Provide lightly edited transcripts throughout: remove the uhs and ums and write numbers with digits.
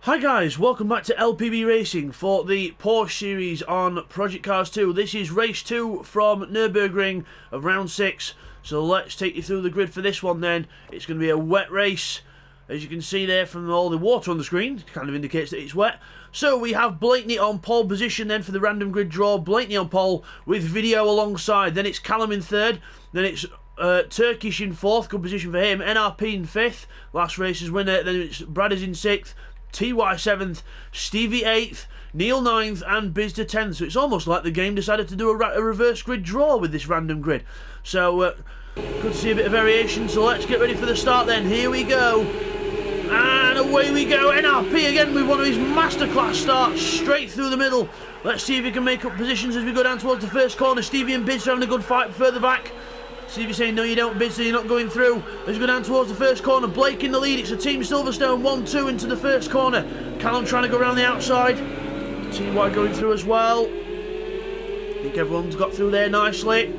Hi guys, welcome back to LPB Racing for the Porsche series on Project Cars 2. This is race 2 from Nurburgring of round 6. So let's take you through the grid for this one then. It's going to be a wet race. As you can see there from all the water on the screen, it kind of indicates that it's wet. So we have Blakeney on pole position then for the random grid draw. Blakeney on pole with video alongside. Then it's Callum in third. Then it's Turkish in fourth, good position for him. NRP in fifth, last race's winner. Then it's Bradders in sixth. TY 7th, Stevie 8th, Neil 9th and Bizda 10th. So it's almost like the game decided to do a reverse grid draw with this random grid. So good to see a bit of variation. So let's get ready for the start then. Here we go. And away we go. NRP again with one of his masterclass starts straight through the middle. Let's see if he can make up positions as we go down towards the first corner. Stevie and Bizda having a good fight further back. Stevie saying, no you don't, Bizda, you're not going through. As we go down towards the first corner, Blake in the lead. It's a Team Silverstone 1-2 into the first corner. Callum trying to go around the outside. TY going through as well. I think everyone's got through there nicely.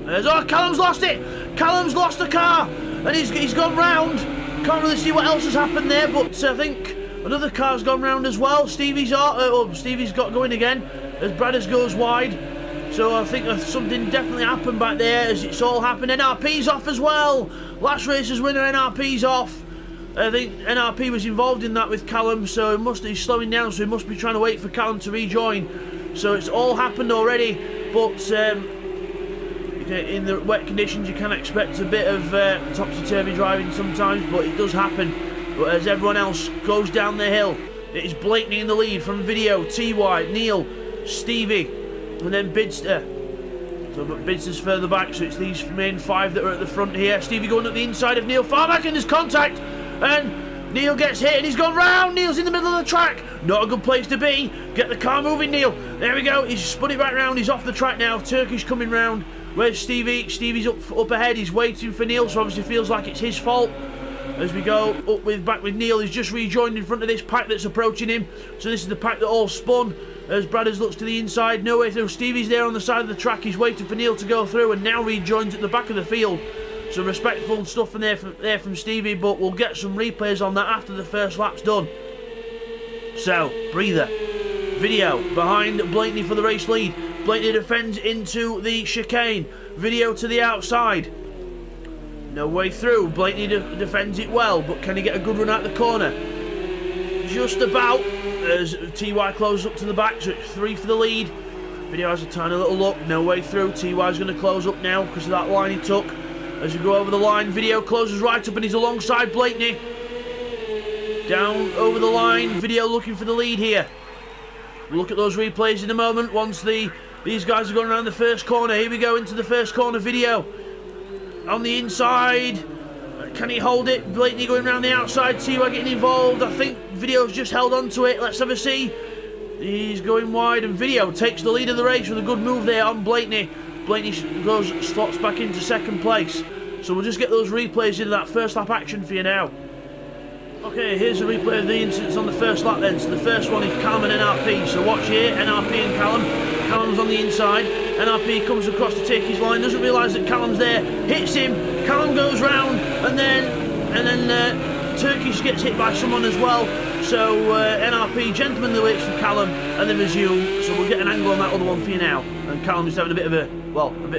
Oh, Callum's lost it. Callum's lost the car. And he's gone round. Can't really see what else has happened there, but I think another car's gone round as well. Stevie's got going again as Bradders goes wide. So I think something definitely happened back there as it's all happened. NRP's off as well. Last race's winner, NRP's off. I think NRP was involved in that with Callum, so he's slowing down, so he must be trying to wait for Callum to rejoin. So it's all happened already, but in the wet conditions you can expect a bit of topsy-turvy driving sometimes, but it does happen. But as everyone else goes down the hill, it is Blakeney in the lead from video, TY, Neil, Stevie, and then Bizda. So but Bizda's further back, so it's these main five that are at the front here. Stevie going up the inside of Neil, far back, and there's contact, and Neil gets hit and he's gone round. Neil's in the middle of the track, not a good place to be. Get the car moving, Neil. There we go, he's spun it back round, he's off the track now. Turkish coming round. Where's Stevie? Stevie's up ahead, he's waiting for Neil, so obviously feels like it's his fault. As we go back with Neil, he's just rejoined in front of this pack that's approaching him. So this is the pack that all spun. As Bradders looks to the inside, no way through. Stevie's there on the side of the track, he's waiting for Neil to go through and now rejoins at the back of the field. So respectful stuff from there from Stevie, but we'll get some replays on that after the first lap's done. So, breather. Video behind Blakeney for the race lead. Blakeney defends into the chicane. Video to the outside. No way through. Blakeney defends it well, but can he get a good run out the corner? Just about, as TY closes up to the back, so it's 3 for the lead. Video has a tiny little look, no way through. TY's going to close up now because of that line he took. As we go over the line, Video closes right up and he's alongside Blakeney. Down over the line, Video looking for the lead here. We'll look at those replays in a moment once these guys are going around the first corner. Here we go into the first corner. Video on the inside. Can he hold it? Blakeney going around the outside. TY getting involved. I think Video's just held on to it. Let's have a see. He's going wide and Video takes the lead of the race with a good move there on Blakeney. Blakeney slots back into second place. So we'll just get those replays into that first lap action for you now. Okay, here's a replay of the incidents on the first lap then. So the first one is Callum and NRP. So watch here, NRP and Callum. Callum's on the inside. NRP comes across to take his line, doesn't realise that Callum's there, hits him. Callum goes round, and then Turkish gets hit by someone as well. So NRP gentlemanly waits for Callum, and then resume. So we'll get an angle on that other one for you now. And Callum is having a bit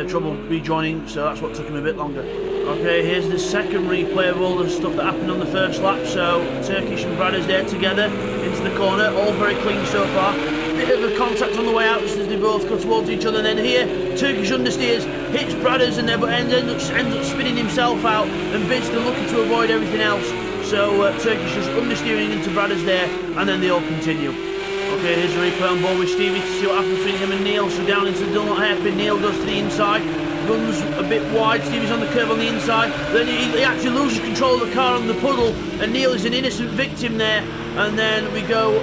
of trouble rejoining, so that's what took him a bit longer. Okay, here's the second replay of all the stuff that happened on the first lap. So Turkish and Bradders there together into the corner, all very clean so far. Bit of a contact on the way out as they both go towards each other. And then here, Turkish understeers, hits Bradders and ends up spinning himself out. And Bizda looking to avoid everything else. So Turkish just understeering into Bradders there, and then they all continue. Okay, here's a replay on board with Stevie to see what happens between him and Neil. So down into the Dunlop hairpin, Neil goes to the inside, runs a bit wide, Stevie's on the curve on the inside, then he actually loses control of the car on the puddle, and Neil is an innocent victim there. And then we go,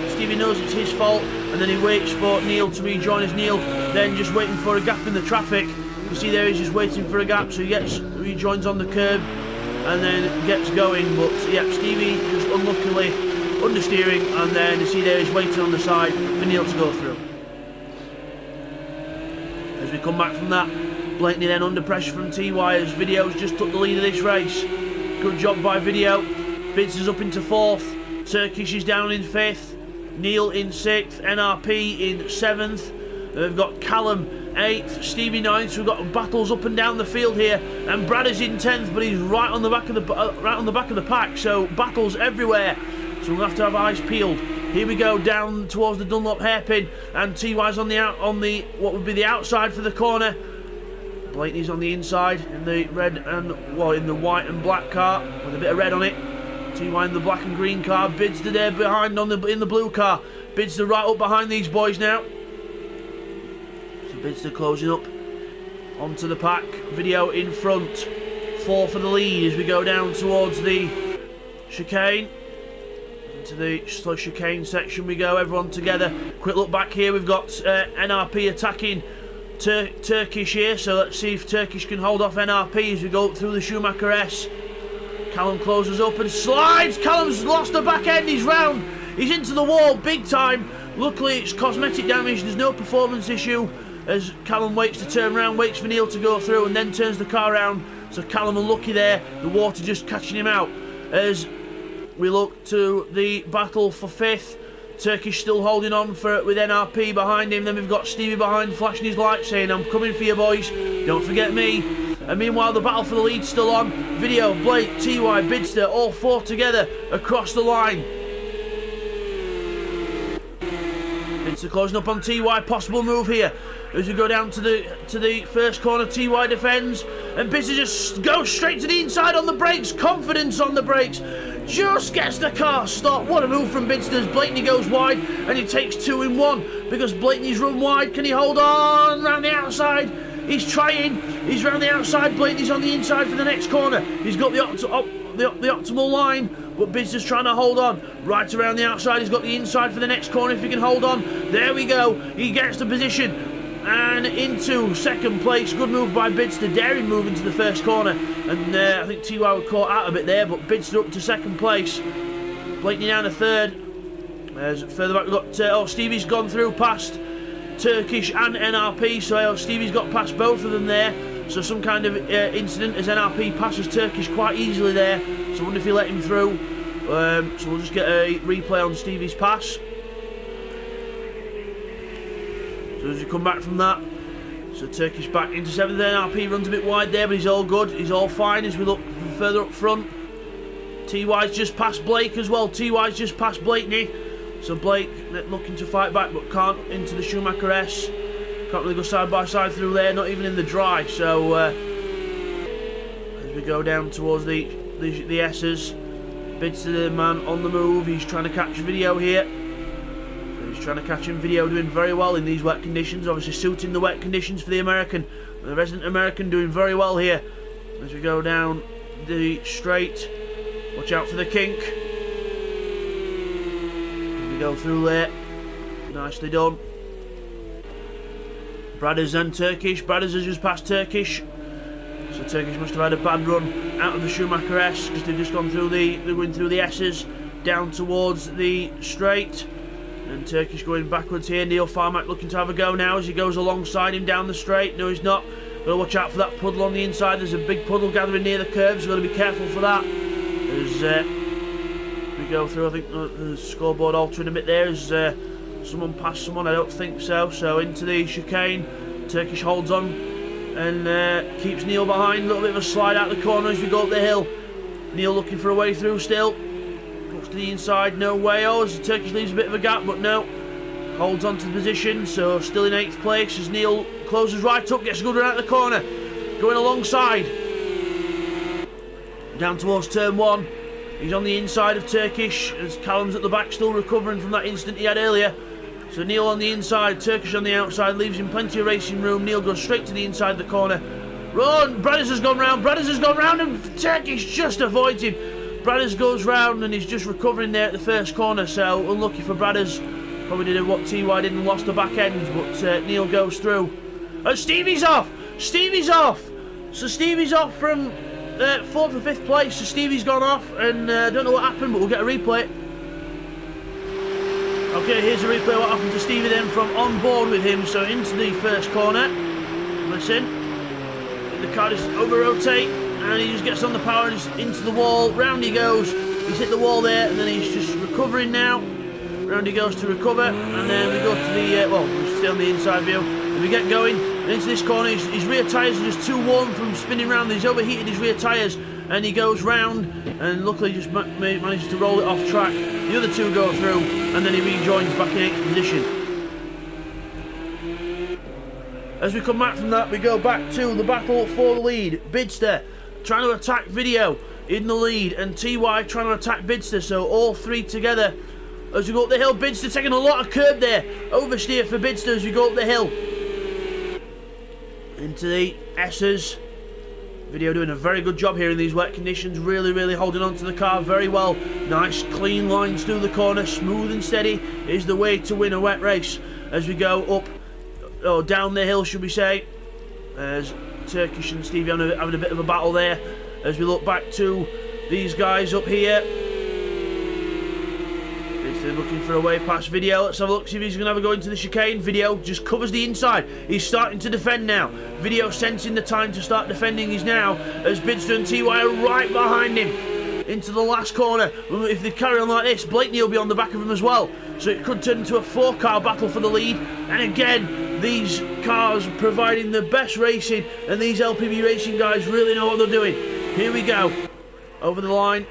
Stevie knows it's his fault, and then he waits for Neil to rejoin as Neil then just waiting for a gap in the traffic. You see there he's just waiting for a gap, so he rejoins on the curb and then gets going. But yeah, Stevie just unluckily understeering, and then you see there he's waiting on the side for Neil to go through. As we come back from that, Blakeney then under pressure from TY as Video's just took the lead of this race. Good job by Video. Bizda's up into fourth. Turkish is down in 5th, Neil in 6th, NRP in 7th. We've got Callum 8th, Stevie 9th. So we've got battles up and down the field here, and Brad is in 10th, but he's right on the back of the pack. So battles everywhere. So we'll have to have eyes peeled. Here we go down towards the Dunlop hairpin, and TY's on the what would be the outside for the corner. Blakeney's on the inside in the red and in the white and black car with a bit of red on it. TY in the black and green car. Bidster there behind in the blue car. Bidster right up behind these boys now. So Bidster closing up onto the pack. Video in front. 4 for the lead as we go down towards the chicane. Into the chicane section we go, everyone together. Quick look back here, we've got NRP attacking Turkish here, so let's see if Turkish can hold off NRP as we go up through the Schumacher S. Callum closes up and slides. Callum's lost the back end, he's round, he's into the wall big time. Luckily it's cosmetic damage, there's no performance issue, as Callum waits to turn around, waits for Neil to go through and then turns the car around. So Callum unlucky there, the water just catching him out. As we look to the battle for 5th. Turkish still holding on with NRP behind him. Then we've got Stevie behind, flashing his light, saying, "I'm coming for you, boys. Don't forget me." And meanwhile, the battle for the lead's still on. Video, Blake, TY, Bidster, all 4 together across the line. Bidster closing up on TY. Possible move here as we go down to the first corner. TY defends, and Bidster just goes straight to the inside on the brakes. Confidence on the brakes. Just gets the car stopped. What a move from Bidster. Blakeney goes wide, and he takes 2 in 1 because Blakeney's run wide. Can he hold on round the outside? He's trying. He's round the outside. Blakeney's on the inside for the next corner. He's got the optimal line, but Bidster's trying to hold on. Right around the outside. He's got the inside for the next corner if he can hold on. There we go. He gets the position. And into 2nd place. Good move by Bidster. Daring move into the first corner. And I think TY were caught out a bit there, but Bidster up to 2nd place. Blakeney down to 3rd. As further back we've got Stevie's gone through past Turkish and NRP. So Stevie's got past both of them there. So some kind of incident as NRP passes Turkish quite easily there. So I wonder if he let him through. So we'll just get a replay on Stevie's pass. So as we come back from that, so Turkish back into 7th. NRP runs a bit wide there, but he's all good. He's all fine as we look further up front. TY's just past Blake as well. TY's just past Blakeney. So Blake looking to fight back, but can't into the Schumacher S. Can't really go side by side through there, not even in the dry. So as we go down towards the S's, Bidster the man on the move. He's trying to catch video here. He's trying to catch him video, doing very well in these wet conditions, obviously suiting the wet conditions for the American. The resident American doing very well here. As we go down the straight, watch out for the kink. As we go through there, nicely done. Bradders and Turkish. Bradders has just passed Turkish. So Turkish must have had a bad run out of the Schumacher S because they've just gone through they're going through the S's down towards the straight. And Turkish going backwards here. Neil Farmack looking to have a go now as he goes alongside him down the straight. No, he's not. Got to watch out for that puddle on the inside. There's a big puddle gathering near the curves. Got to be careful for that. As we go through, I think the scoreboard altering a bit there. As someone passed someone, I don't think so. So into the chicane. Turkish holds on and keeps Neil behind. A little bit of a slide out the corner as we go up the hill. Neil looking for a way through still. To the inside, no way. Oh, as Turkish leaves a bit of a gap, but no. Holds on to the position, so still in 8th place as Neil closes right up, gets a good run out the corner. Going alongside. Down towards turn 1. He's on the inside of Turkish as Callum's at the back, still recovering from that incident he had earlier. So Neil on the inside, Turkish on the outside, leaves him plenty of racing room. Neil goes straight to the inside of the corner. Run! Bradders has gone round, and Turkish just avoids him. Bradders goes round and he's just recovering there at the first corner, so unlucky for Bradders. Probably did what TY did and lost the back end, but Neil goes through. And Stevie's off! Stevie's off! So Stevie's off from 4th or 5th place, so Stevie's gone off, and I don't know what happened, but we'll get a replay. Okay, here's a replay of what happened to Stevie then from on board with him, so into the first corner. Listen. The car just over-rotate. And he just gets on the power and into the wall. Round he goes. He's hit the wall there, and then he's just recovering now. Round he goes to recover, and then we go to the, well, we're still on the inside view. And we get going, and into this corner, his rear tyres are just too warm from spinning round. He's overheated his rear tyres, and he goes round, and luckily just manages to roll it off track. The other two go through, and then he rejoins back in 8th position. As we come back from that, we go back to the battle for the lead. Bidster trying to attack Video in the lead, and TY trying to attack Bidster, so all three together. As we go up the hill, Bidster taking a lot of curb there. Oversteer for Bidster as we go up the hill. Into the S's. Video doing a very good job here in these wet conditions. Really holding on to the car very well. Nice clean lines through the corner. Smooth and steady is the way to win a wet race. As we go up, or down the hill should we say. As Turkish and Stevie having a bit of a battle there. As we look back to these guys up here. They're looking for a way past Video. Let's have a look, see if he's going to have a go into the chicane. Video just covers the inside. He's starting to defend now. Video sensing the time to start defending is now, as Bidster and TY are right behind him into the last corner. If they carry on like this, Blakeney will be on the back of him as well. So it could turn into a 4-car battle for the lead. And again, these cars providing the best racing, and these LPB racing guys really know what they're doing. Here we go. Over the line.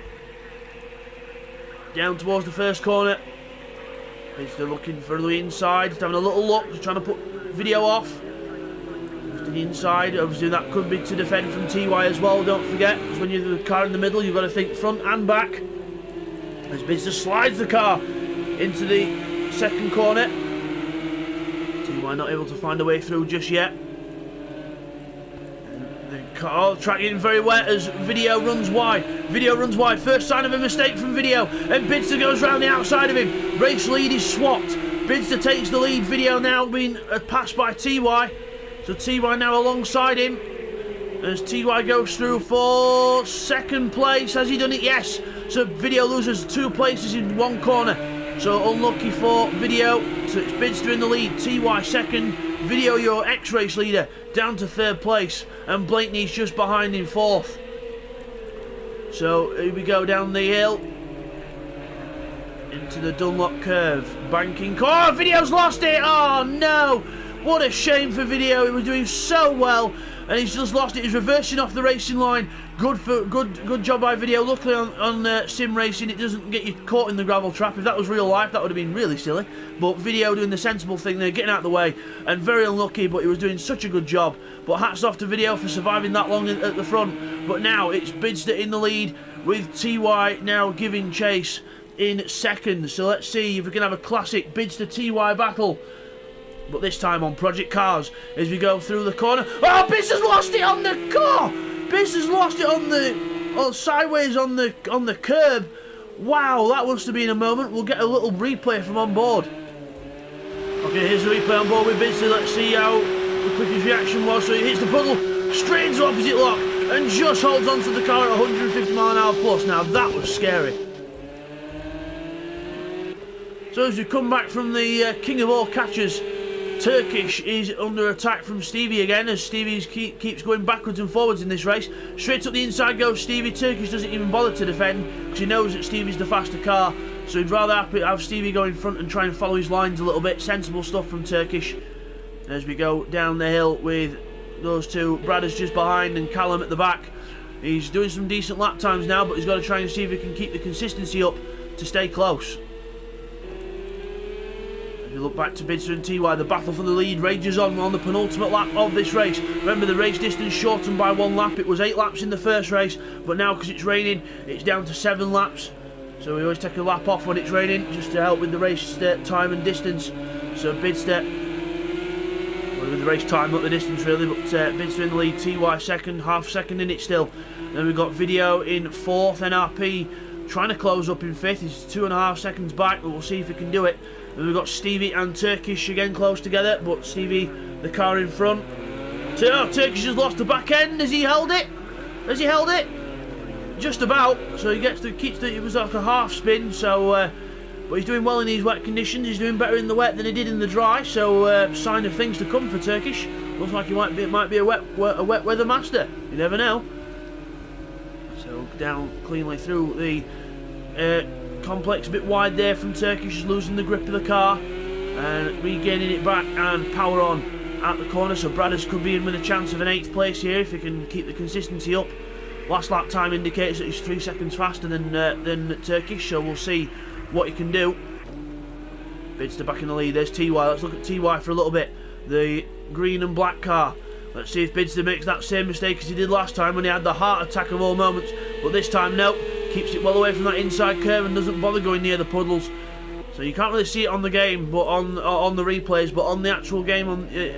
Down towards the first corner. They're looking for the inside, just having a little look, just trying to put Video off. Just to the inside, obviously that could be to defend from TY as well, don't forget, because when you're the car in the middle, you've got to think front and back. As Bidster slides the car into the second corner. TY not able to find a way through just yet. Oh, track getting very wet as Video runs wide. Video runs wide. First sign of a mistake from Video. And Bidster goes round the outside of him. Race lead is swapped. Bidster takes the lead. Video now being passed by TY. So TY now alongside him. As TY goes through for second place. Has he done it? Yes. So Video loses 2 places in 1 corner. So unlucky for Video. So it's Bidster in the lead. TY second. Video, your X-Race leader, down to 3rd place, and Blakeney's just behind in 4th. So here we go down the hill into the Dunlop curve, banking. Oh, Video's lost it! Oh no! What a shame for Video. He was doing so well, and he's just lost it. He's reversing off the racing line. Good job by Video. Luckily on sim racing, it doesn't get you caught in the gravel trap. If that was real life, that would have been really silly. But Video doing the sensible thing there, getting out of the way, and very unlucky, but he was doing such a good job. But hats off to Video for surviving that long at the front. But now it's Bidster in the lead, with TY now giving chase in second. So let's see if we can have a classic Bidster-TY battle. But this time on Project Cars as we go through the corner. Oh, Bidster's lost it on the car! Bidster's lost it on the sideways on the curb. Wow, that must have been a moment. We'll get a little replay from on board. Okay, here's the replay on board with Bidster. Let's see how quick his reaction was. So he hits the puddle, straight into opposite lock, and just holds onto the car at 150 mph plus. Now that was scary. So as we come back from the king of all catchers, Turkish is under attack from Stevie again, as Stevie keeps going backwards and forwards in this race. Straight up the inside goes Stevie. Turkish doesn't even bother to defend because he knows that Stevie's the faster car, so he'd rather have Stevie go in front and try and follow his lines a little bit. Sensible stuff from Turkish. As we go down the hill with those two, Brad is just behind and Callum at the back. He's doing some decent lap times now, but he's got to try and see if he can keep the consistency up to stay close. If you look back to Bidster and TY, the battle for the lead rages on the penultimate lap of this race. Remember, the race distance shortened by 1 lap. It was 8 laps in the first race, but now because it's raining, it's down to 7 laps. So we always take a lap off when it's raining, just to help with the race time and distance. So Bidster, well, with the race time, not the distance really, but Bidster in the lead, TY second, half second in it still. Then we've got Video in 4th, NRP trying to close up in 5th. He's 2.5 seconds back, but we'll see if he can do it. Then we've got Stevie and Turkish again close together, but Stevie, the car in front. Turkish has lost the back end. Has he held it? Has he held it? Just about. So he keeps it was like a half spin. So, but he's doing well in these wet conditions. He's doing better in the wet than he did in the dry. So, sign of things to come for Turkish. Looks like he might be a wet weather master. You never know. So down cleanly through the complex a bit wide there from Turkish, just losing the grip of the car and regaining it back and power on at the corner. So Bradders could be in with a chance of an 8th place here if he can keep the consistency up. Last lap time indicates that he's 3 seconds faster than Turkish, so we'll see what he can do. Bidster back in the lead. There's TY. Let's look at TY for a little bit. The green and black car. Let's see if Bidster makes that same mistake as he did last time when he had the heart attack of all moments. But this time, no. Keeps it well away from that inside curve and doesn't bother going near the puddles. So you can't really see it on the game, but on the replays, but on the actual game,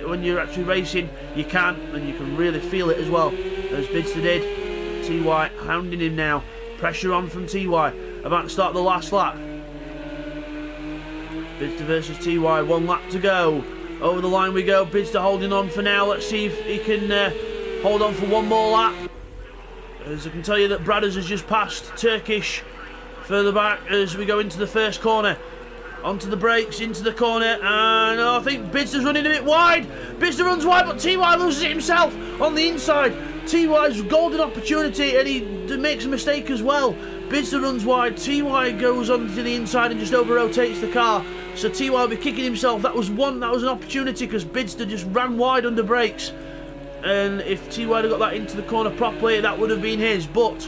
when you're actually racing, you can, and you can really feel it as well, as Bidster did. TY hounding him now. Pressure on from TY. About to start the last lap. Bidster versus TY. 1 lap to go. Over the line we go. Bidster holding on for now. Let's see if he can hold on for one more lap. As I can tell you that Bradders has just passed Turkish further back as we go into the first corner. Onto the brakes, into the corner, and I think Bidster's running a bit wide. Bidster runs wide, but TY loses it himself on the inside. TY's golden opportunity, and he makes a mistake as well. Bidster runs wide, TY goes onto the inside and just over-rotates the car. So TY will be kicking himself. That was an opportunity because Bidster just ran wide under brakes. And if TY had got that into the corner properly, that would have been his, but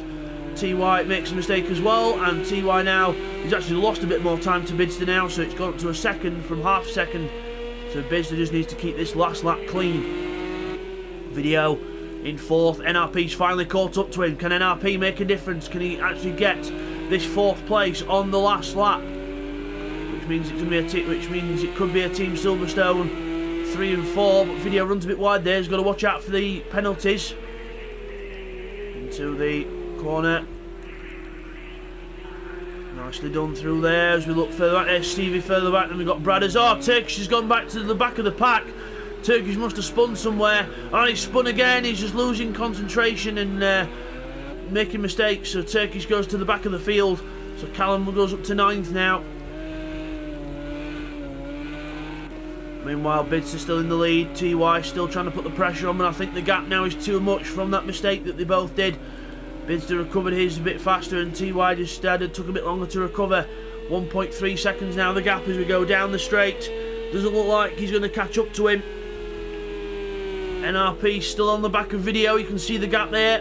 TY makes a mistake as well, and TY now, he's actually lost a bit more time to Bidster now, so it's gone up to a second from half a second. So Bidster just needs to keep this last lap clean. Video in 4th. NRP's finally caught up to him. Can NRP make a difference? Can he actually get this 4th place on the last lap? Which means it could be a Team Silverstone 3 and 4, but Video runs a bit wide there. He's got to watch out for the penalties. Into the corner. Nicely done through there as we look further back. There's Stevie further back, and we've got Bradders. Oh, Turkish has gone back to the back of the pack. Turkish must have spun somewhere. Oh, he's spun again. He's just losing concentration and making mistakes. So Turkish goes to the back of the field. So Callum goes up to 9th now. Meanwhile, Bidster's still in the lead. TY still trying to put the pressure on, but I think the gap now is too much from that mistake that they both did. Bidster recovered his a bit faster, and TY just took a bit longer to recover. 1.3 seconds now the gap as we go down the straight. Doesn't look like he's going to catch up to him. NRP still on the back of Video. You can see the gap there.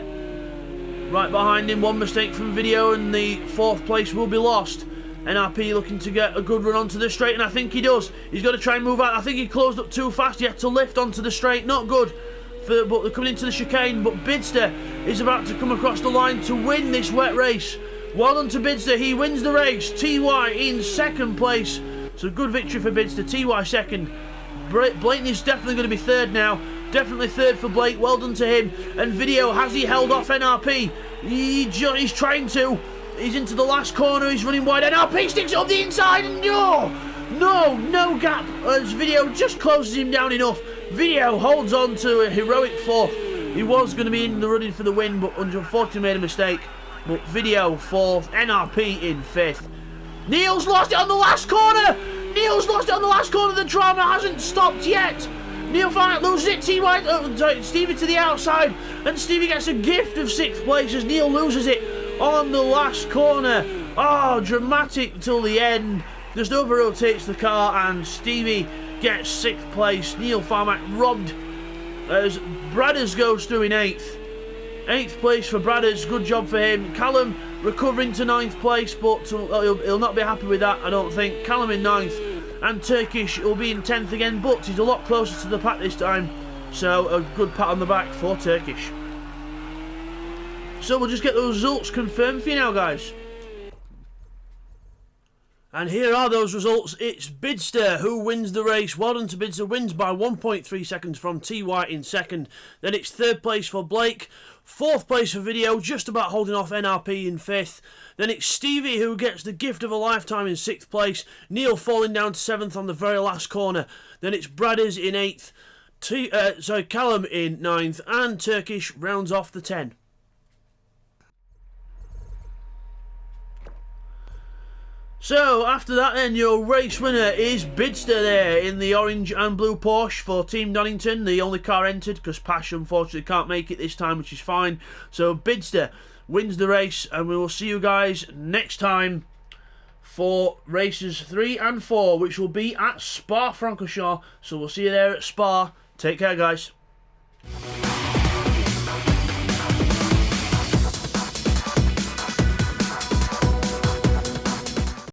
Right behind him, one mistake from Video, and the 4th place will be lost. NRP looking to get a good run onto the straight, and I think he does. He's got to try and move out. I think he closed up too fast. He had to lift onto the straight. Not good. But they're coming into the chicane. But Bidster is about to come across the line to win this wet race. Well done to Bidster. He wins the race. TY in 2nd place. So good victory for Bidster. TY 2nd. Blayton is definitely going to be 3rd now. Definitely 3rd for Blake. Well done to him. And Video, has he held off NRP? He's trying to. He's into the last corner. He's running wide. NRP sticks it up the inside. And no gap. As Video just closes him down enough. Video holds on to a heroic 4th. He was going to be in the running for the win, but unfortunately made a mistake. But Video 4th. NRP in 5th. Neil's lost it on the last corner. The drama hasn't stopped yet. Neil finally loses it. Stevie to the outside, and Stevie gets a gift of 6th place as Neil loses it on the last corner. Oh, dramatic till the end. Just over-rotates the car, and Stevie gets 6th place. Neil Farmack robbed as Bradders goes through in 8th. 8th place for Bradders. Good job for him. Callum recovering to 9th place, but he'll not be happy with that, I don't think. Callum in 9th. And Turkish will be in 10th again, but he's a lot closer to the pack this time. So a good pat on the back for Turkish. So we'll just get those results confirmed for you now, guys. And here are those results. It's Bidster who wins the race. Well done to Bidster. Wins by 1.3 seconds from TY in 2nd. Then it's 3rd place for Blake. 4th place for Video, just about holding off NRP in 5th. Then it's Stevie who gets the gift of a lifetime in 6th place. Neil falling down to 7th on the very last corner. Then it's Bradders in 8th. Callum in 9th. And Turkish rounds off the 10. So, after that then, your race winner is Bidster there in the orange and blue Porsche for Team Donington. The only car entered because Pash unfortunately can't make it this time, which is fine. So, Bidster wins the race, and we will see you guys next time for races 3 and 4, which will be at Spa-Francorchamps. So we'll see you there at Spa. Take care, guys.